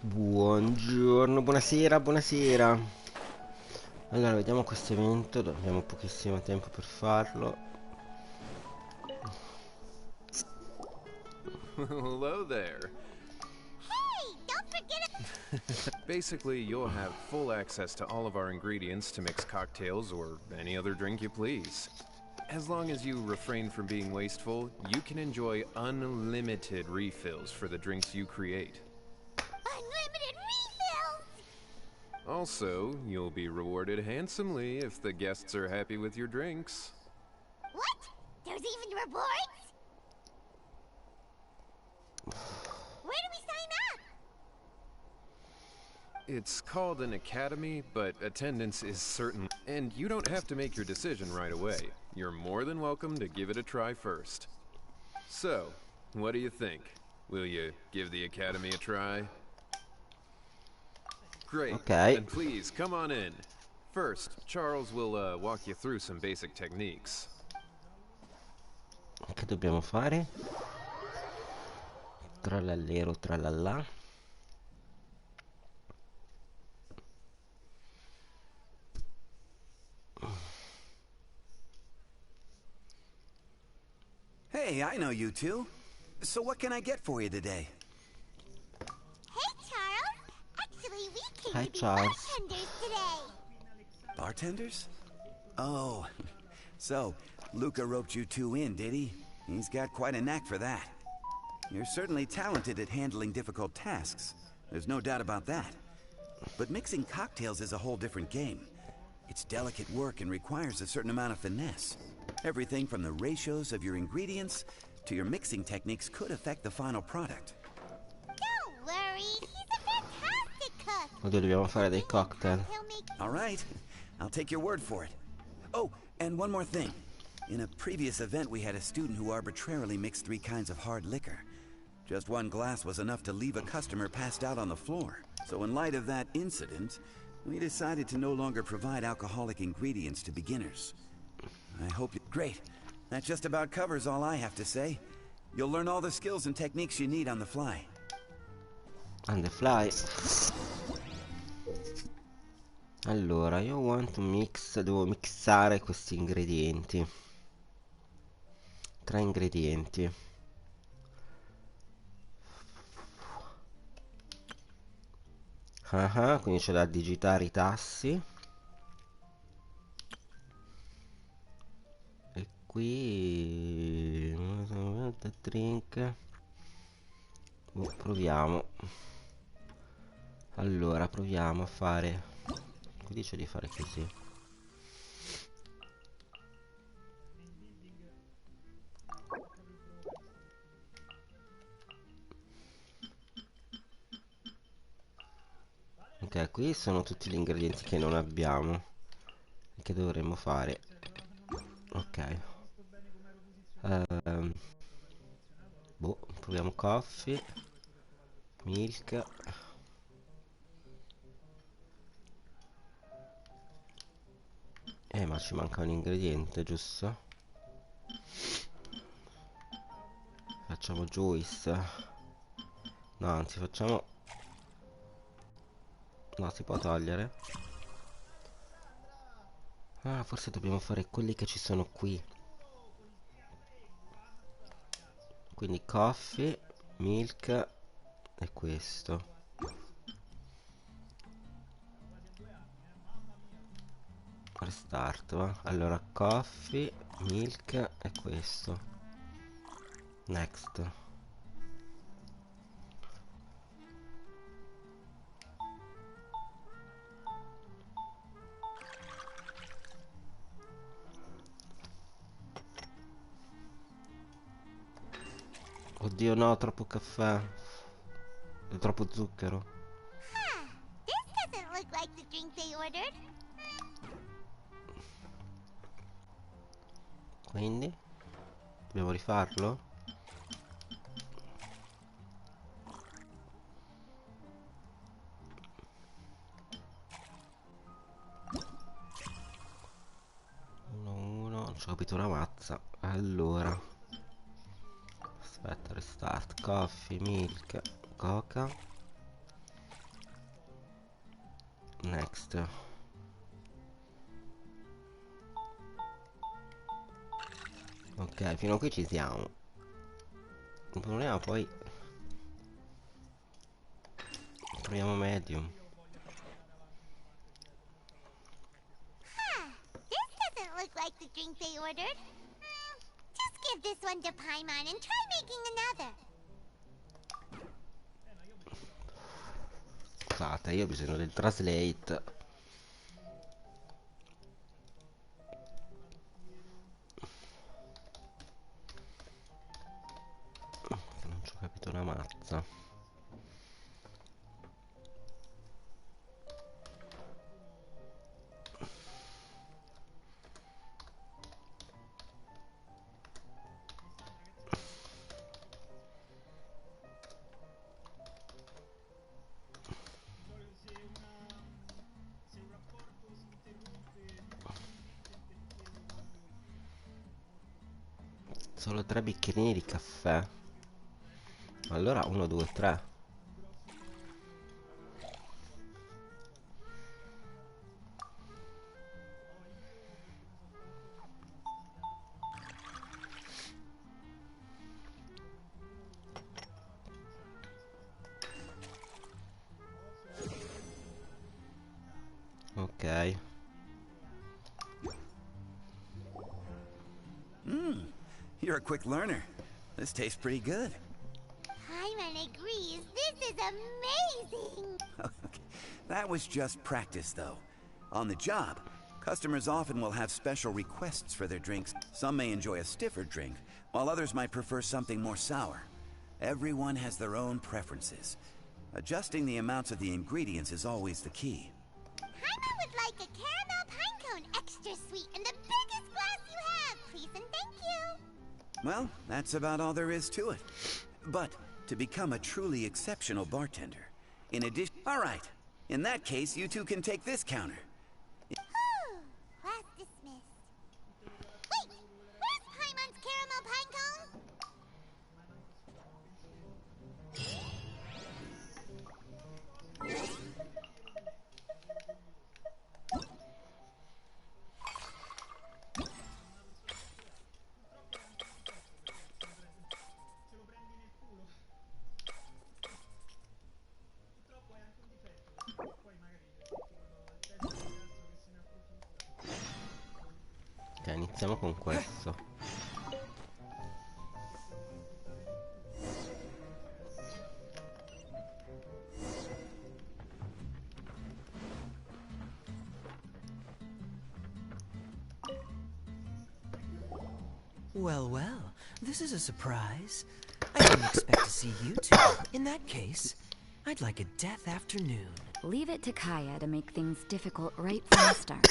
Buongiorno, buonasera, buonasera. Allora, vediamo questo evento, abbiamo pochissimo tempo per farlo. Hello there. Hey, don't forget Basically, you'll have full access to all of our ingredients to mix cocktails or any other drink you please. As long as you refrain from being wasteful, you can enjoy unlimited refills for the drinks you create. unlimited refills! Also, you'll be rewarded handsomely if the guests are happy with your drinks. What? There's even rewards? Where do we sign up? It's called an academy, but attendance is certain. And you don't have to make your decision right away. You're more than welcome to give it a try first. So, what do you think? Will you give the academy a try? Great. Ok. Then please, come on in. First, Charles will walk you through some basic techniques. Che dobbiamo fare? Trallallero, trallallà. Hey, I know you two. So what can I get for you today? Hey, Charles. Actually, we came Hi, to be Charles. bartenders today. Bartenders? Oh, so Luca roped you two in, did he? He's got quite a knack for that. You're certainly talented at handling difficult tasks. There's no doubt about that. But mixing cocktails is a whole different game. It's delicate work and requires a certain amount of finesse. Everything from the ratios of your ingredients to your mixing techniques could affect the final product. Don't worry, he's a fantastic cook. Oddio, dobbiamo fare dei cocktail. He'll make All right, I'll take your word for it. Oh, and one more thing. In a previous event, we had a student who arbitrarily mixed 3 kinds of hard liquor. Just one glass was enough to leave a customer passed out on the floor. So in light of that incident, we decided to no longer provide alcoholic ingredients to beginners. I hope you... Great. That just about covers all I have to say. You'll learn all the skills and techniques you need on the fly. On the fly. Allora, io want to mix, devo mixare questi ingredienti. 3 ingredienti. Quindi c'è da digitare i tassi. E qui drink. Proviamo. Allora, proviamo a fare. Qui dice di fare così. Ok, qui sono tutti gli ingredienti che non abbiamo e che dovremmo fare. Ok. Boh, proviamo coffee, milk. Ma ci manca un ingrediente, giusto? Facciamo juice. No, anzi facciamo... No, si può togliere. Ah, forse dobbiamo fare quelli che ci sono qui. Quindi coffee, milk e questo. Restart, va? Allora, coffee, milk e questo. Next. Oddio no, troppo caffè. È troppo zucchero. Huh, this doesn't look like the drink they ordered. Quindi dobbiamo rifarlo? Non ci ho capito una mazza. Allora, aspetta, restart. Coffee, milk, coca. Next. Ok, fino a qui ci siamo. Il problema poi proviamo medium. This doesn't look like the drink they ordered. Just give this one to Paimon and try making another. Scusate, io ho bisogno del translate. Non ci ho capito una mazza. Solo 3 bicchierini di caffè. Allora 1, 2, 3. Ok. You're a quick learner. This tastes pretty good. Paimon agrees. This is amazing. Okay. That was just practice, though. On the job, customers often will have special requests for their drinks. Some may enjoy a stiffer drink, while others might prefer something more sour. Everyone has their own preferences. Adjusting the amounts of the ingredients is always the key. Paimon would like a caramel pine cone, extra sweet, and the biggest glass you have, please and thank you. Well, that's about all there is to it. But to become a truly exceptional bartender, in addition... All right. In that case, you two can take this counter. Class dismissed. Wait! Where's Paimon's caramel pine cone? Ok, iniziamo con questo. Well, well, this is a surprise. I didn't expect to see you two. In that case, I'd like a death afternoon. Leave it to Kaya to make things difficult right from the start.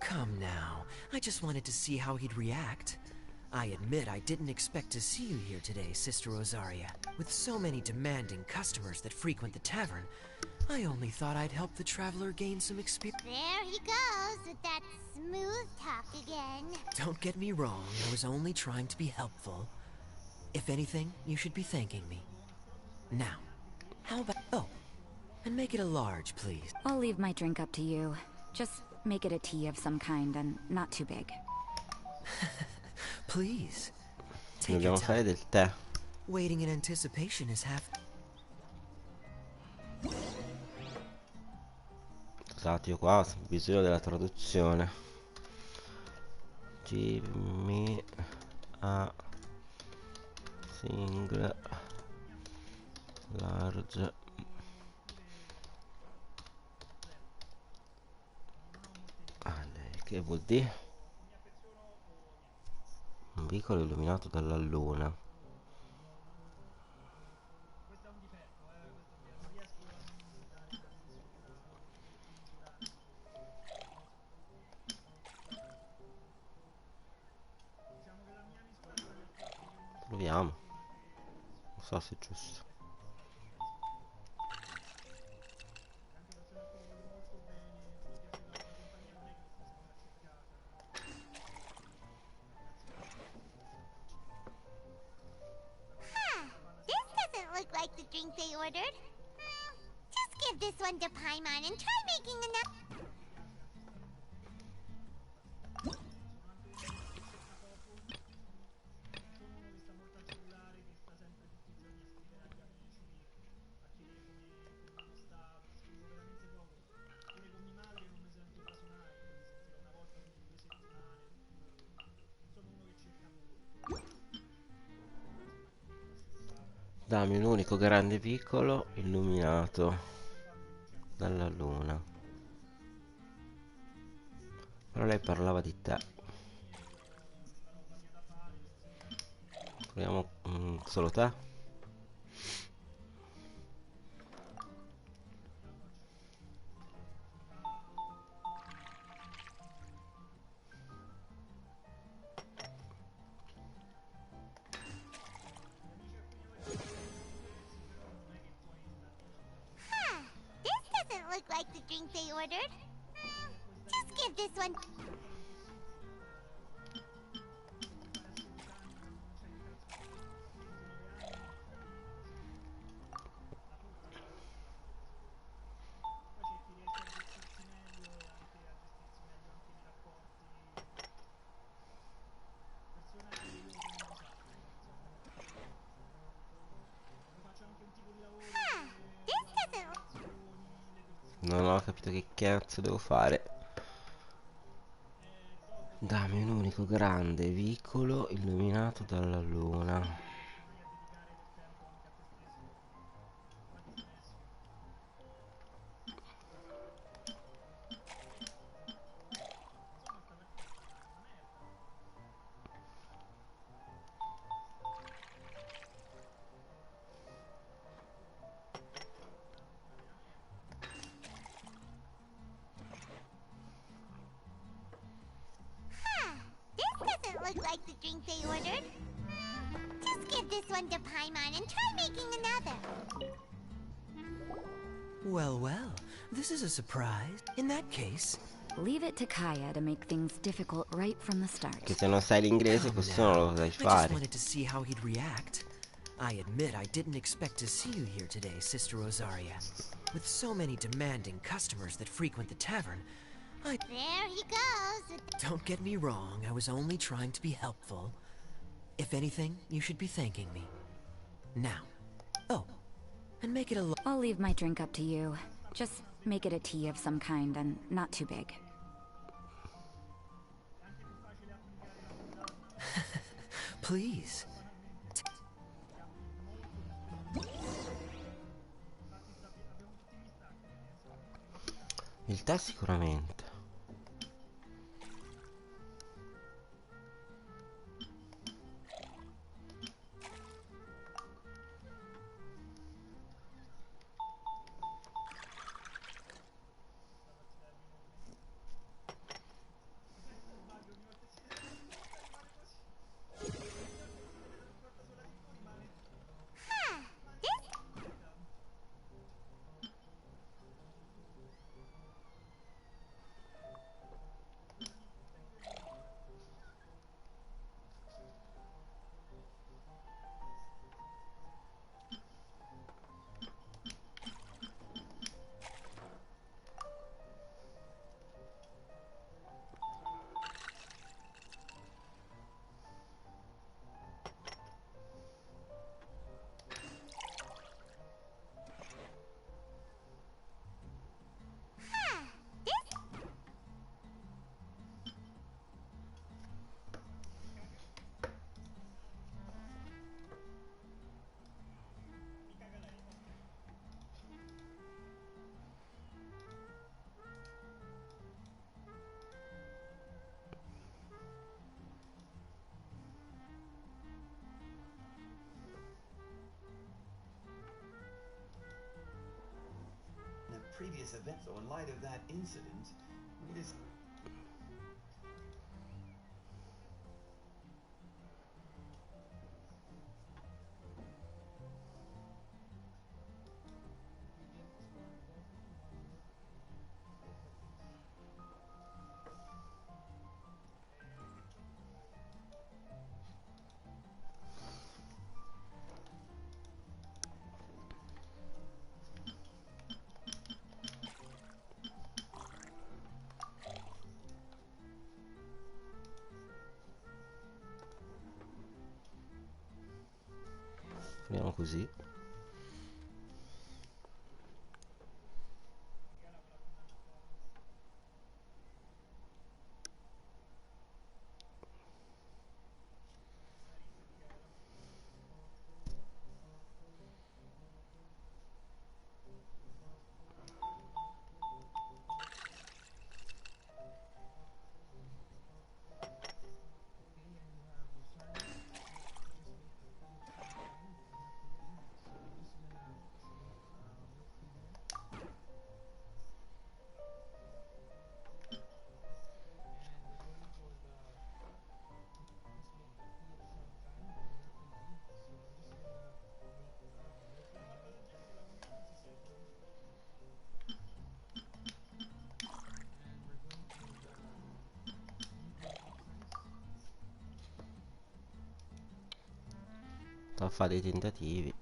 Come now, I just wanted to see how he'd react. I admit I didn't expect to see you here today, Sister Rosaria. With so many demanding customers that frequent the tavern, I only thought I'd help the traveler gain some experience. There he goes with that smooth talk again. Don't get me wrong, I was only trying to be helpful. If anything, you should be thanking me. Now, how about... Oh, and make it a large, please. I'll leave my drink up to you. Just make it a tea of some kind and not too big. Please. Take your Dobbiamo fare time. del tè. Waiting in anticipation is half... Scusate, io qua ho bisogno della traduzione. Give me a single large che vuol dire? Un vicolo illuminato dalla luna. Proviamo. Non so se è giusto. This doesn't look like the drink they ordered. Just give this one to Paimon and try making another. Dammi un unico grande piccolo illuminato dalla luna. Però lei parlava di te. Proviamo solo te. This doesn't look like the drink they ordered. Just give this one. This doesn't. Non ho capito che cazzo devo fare. Dammi un unico grande vicolo illuminato dalla luna. This doesn't look like the drink they ordered. Just give this one to Paimon and try making another. Well, well, this is a surprise. In that case, Leave it to Kaya to make things difficult right from the start. Che se non sai l'inglese come questo non now. lo sai I just fare. wanted to see how he'd react. I admit I didn't expect to see you here today, Sister Rosaria. With so many demanding customers that frequent the tavern, There he goes with the. Don't get me wrong, I was only trying to be helpful. If anything, you should be thanking me. Now. Oh, and make it a I'll leave my drink up to you. Just make it a tea of some kind and not too big. Please. Il tè sicuramente. Previous event, so in light of that incident, we just Vediamo così. Fa dei tentativi.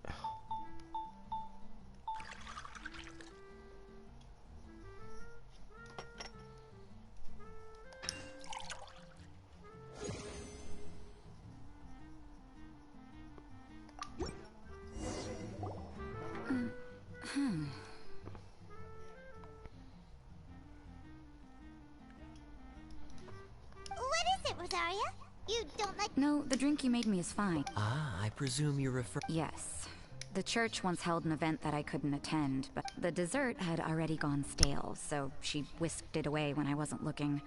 What is it, Rosaria? You don't like... No, the drink you made me is fine. Ah, I presume you refer. Yes. The church once held an event that I couldn't attend, but the dessert had already gone stale, so she whisked it away when I wasn't looking.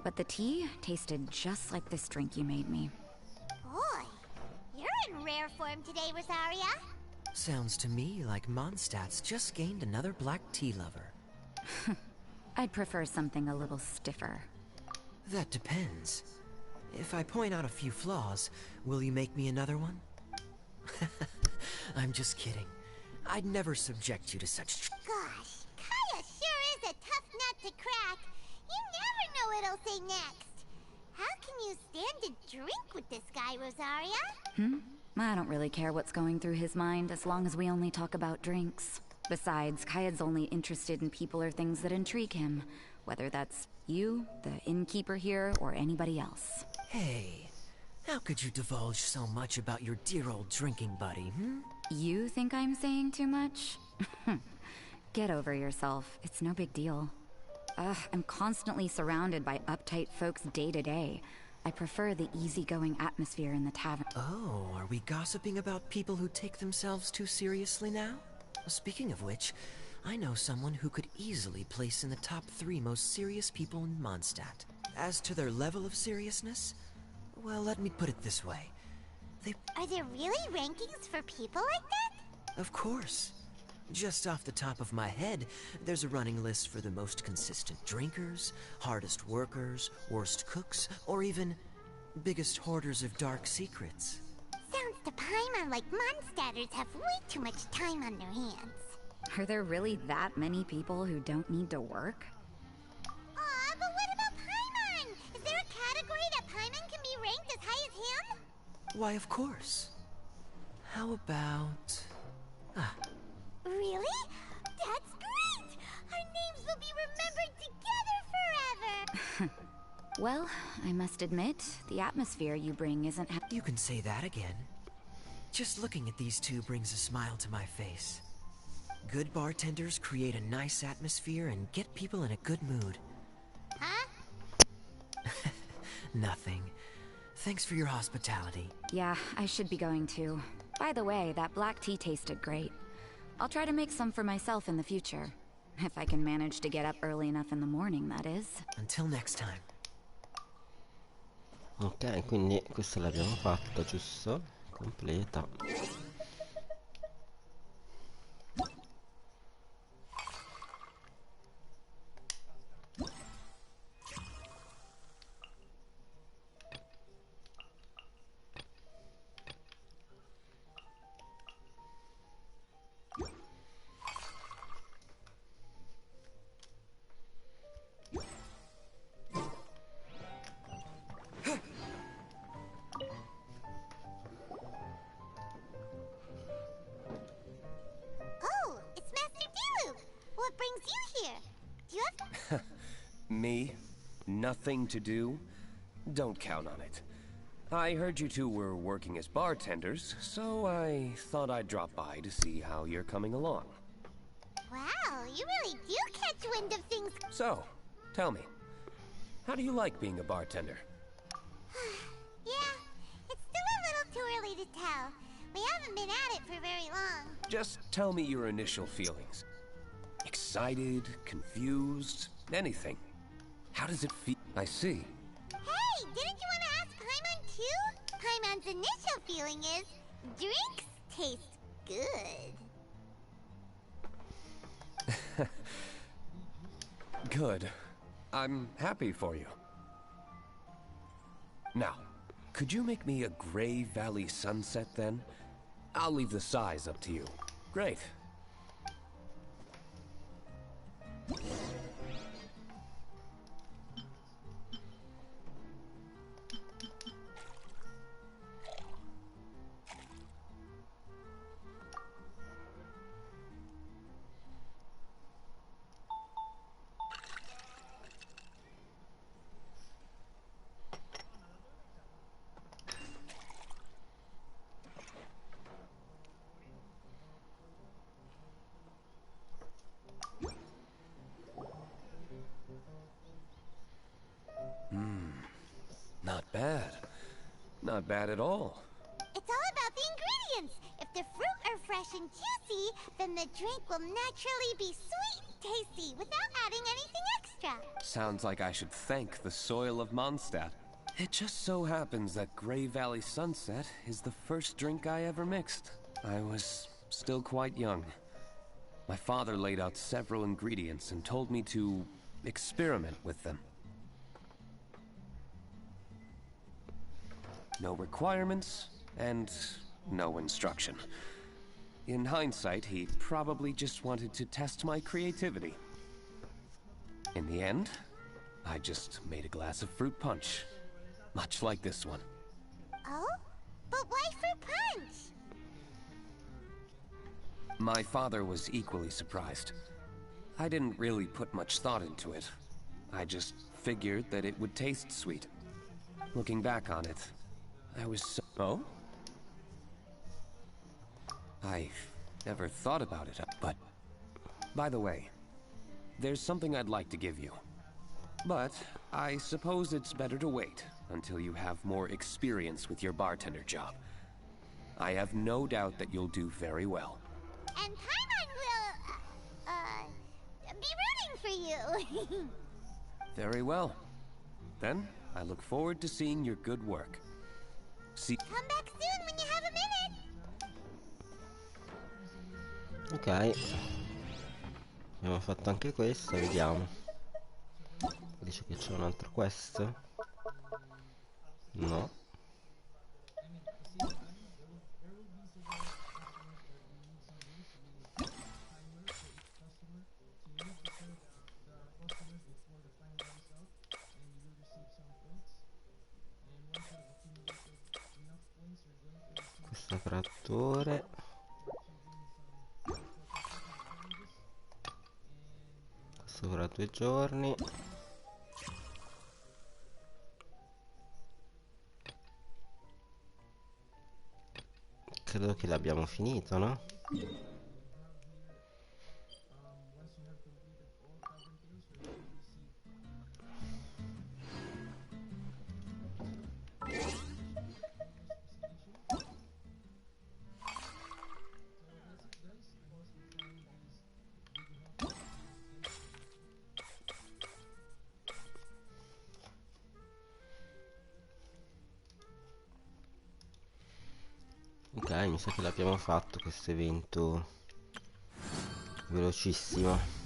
But the tea tasted just like this drink you made me. Boy, you're in rare form today, Rosaria. Sounds to me like Mondstadt's just gained another black tea lover. I'd prefer something a little stiffer. That depends. If I point out a few flaws, will you make me another one? I'm just kidding. I'd never subject you to such Gosh, Kaya sure is a tough nut to crack. You never know what he'll say next. How can you stand to drink with this guy, Rosaria? I don't really care what's going through his mind as long as we only talk about drinks. Besides, Kayad's only interested in people or things that intrigue him, whether that's you, the innkeeper here, or anybody else. Hey, how could you divulge so much about your dear old drinking buddy, You think I'm saying too much? Get over yourself. It's no big deal. I'm constantly surrounded by uptight folks day to day. I prefer the easygoing atmosphere in the tavern. Oh, are we gossiping about people who take themselves too seriously now? Speaking of which, I know someone who could easily place in the top 3 most serious people in Mondstadt. As to their level of seriousness, well, let me put it this way. Are there really rankings for people like that? Of course. Just off the top of my head, there's a running list for the most consistent drinkers, hardest workers, worst cooks, or even biggest hoarders of dark secrets. Sounds to Paimon like Mondstadters have way too much time on their hands. Are there really that many people who don't need to work? Aw, but what about Paimon? Is there a category that Paimon can be ranked as high as him? Why, of course. How about... Really? That's great! Our names will be remembered together forever! Well, I must admit, the atmosphere you bring isn't You can say that again. Just looking at these two brings a smile to my face. Good bartenders create a nice atmosphere and get people in a good mood. Huh? Nothing. Thanks for your hospitality. Yeah, I should be going too. By the way, that black tea tasted great. I'll try to make some for myself in the future. If I can manage to get up early enough in the morning, that is. Until next time. Ok, quindi questa l'abbiamo fatta, giusto? Completa. Oh, it's Master Diluc! What brings you here? Do you have... Me? Nothing to do? Don't count on it. I heard you two were working as bartenders, so I thought I'd drop by to see how you're coming along. Wow, you really do catch wind of things. So, tell me, how do you like being a bartender? Yeah, it's still a little too early to tell. We haven't been at it for very long. Just tell me your initial feelings. Excited, confused, anything. How does it feel? I see. Hey, didn't you want to ask Paimon too? Paimon's initial feeling is, drinks taste good. Good. I'm happy for you. Now, could you make me a Gray Valley sunset then? I'll leave the size up to you. Great. Not bad. Not bad at all. It's all about the ingredients. If the fruit are fresh and juicy, then the drink will naturally be sweet and tasty without adding anything extra. Sounds like I should thank the soil of Mondstadt. It just so happens that Gray Valley Sunset is the first drink I ever mixed. I was still quite young. My father laid out several ingredients and told me to experiment with them. No requirements, and no instruction. In hindsight, he probably just wanted to test my creativity. In the end, I just made a glass of fruit punch. Much like this one. Oh? But why fruit punch? My father was equally surprised. I didn't really put much thought into it. I just figured that it would taste sweet. Looking back on it, I was so... Oh? I never thought about it, but... By the way, there's something I'd like to give you. But I suppose it's better to wait until you have more experience with your bartender job. I have no doubt that you'll do very well. And Paimon will, be rooting for you. Very well. Then, I look forward to seeing your good work. See... Come back soon when you have a minute. Ok. Abbiamo fatto anche questo, vediamo. Dice che c'è un altro quest? No. Questo trattore. Questo fra 2 giorni. Credo che l'abbiamo finito, no? Ok, mi sa che l'abbiamo fatto questo evento velocissimo.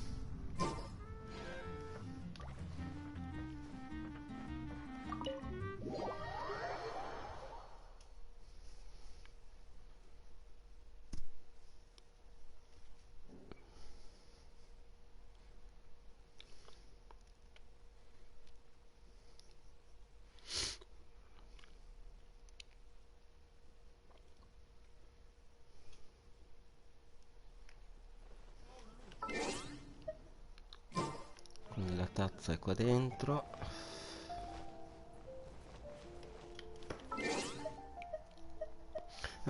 Quindi la tazza è qua dentro.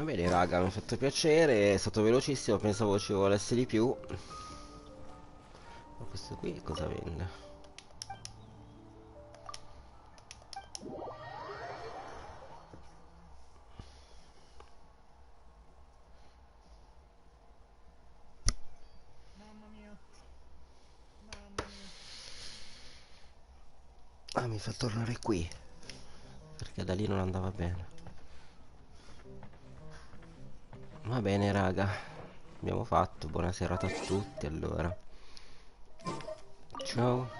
Va bene raga, mi ha fatto piacere, è stato velocissimo, pensavo ci volesse di più. Ma questo qui cosa vende? Ah, mi fa tornare qui, perché da lì non andava bene. Va bene raga, abbiamo fatto, buona serata a tutti allora. Ciao.